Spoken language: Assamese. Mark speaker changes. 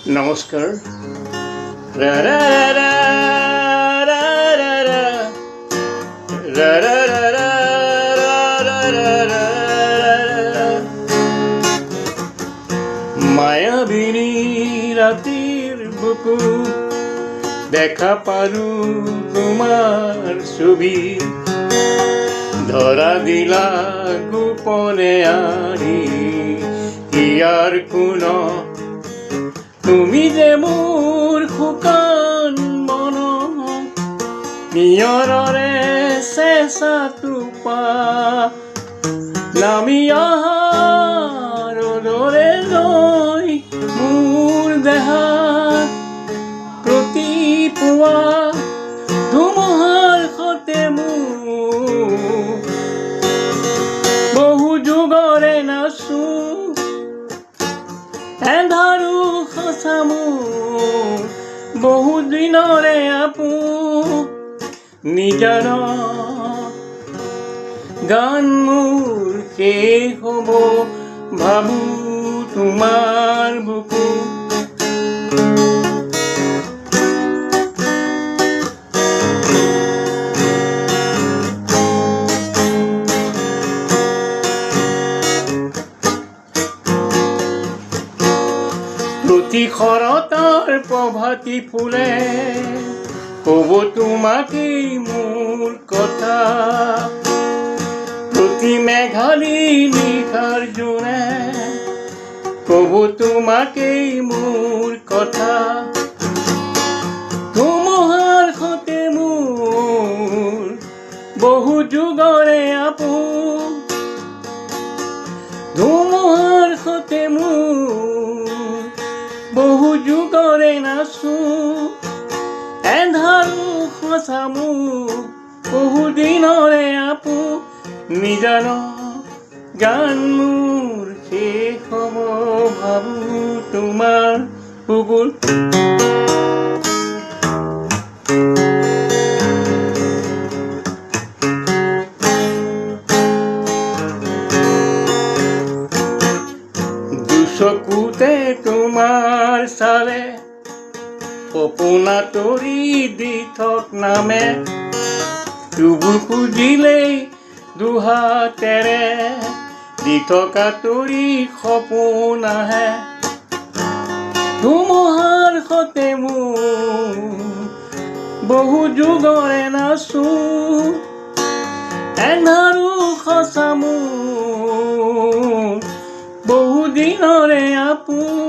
Speaker 1: নমস্কাৰ। ৰা ৰা ৰা ৰা ৰা ৰা ৰা ৰা ৰা ৰা ৰা ৰা ৰা ৰা। মায়াবিনী ৰাতিৰ বুকু দেখা পালোঁ তোমাৰ ছবি, ধৰা দিলা গোপনে আহি ইয়াৰ কোন তুমি যে মোৰ শুকান মন নিয়ৰৰে চেঁচা টোপা নামি অহাৰ দৰে লৈ মোৰ দেহাত প্ৰতিপুৱা ধুমুহাৰ সতে মোৰ বহু যুগৰে নাচো এন্ধাৰো সঁচা মোৰ বহু দিনৰে আপোন নিজৰ গান মোৰ শেষ হ'ব ভাবো তোমাৰ বুকু। প্ৰতি শৰতৰ প্ৰভাতী ফুলে ক'ব তোমাকেই মোৰ কথা, প্ৰতি মেঘালী নিশাৰ জোনে ক'ব তোমাকেই মোৰ কথা। ধুমুহাৰ সতে মোৰ বহু যুগৰে আপোন, ধুমুহাৰ সতে মোৰ বহু যুগৰে নাচো এন্ধাৰো সঁচা মোৰ বহু দিনৰে আপোন নিজৰ গান মোৰ শেষ হ'ব ভাবো তোমাৰ বুকুত। চকুতে তোমাৰ চালে সপোনা তৰি দি থক নামে, তুবু খুজিলেই দুহাতেৰে দি থকা তৰি সপোন আহে। ধুমুহাৰ সতে মোৰ বহু যুগৰে নাচো এন্ধাৰো সঁচা মোৰ বহু দিনৰে আপোন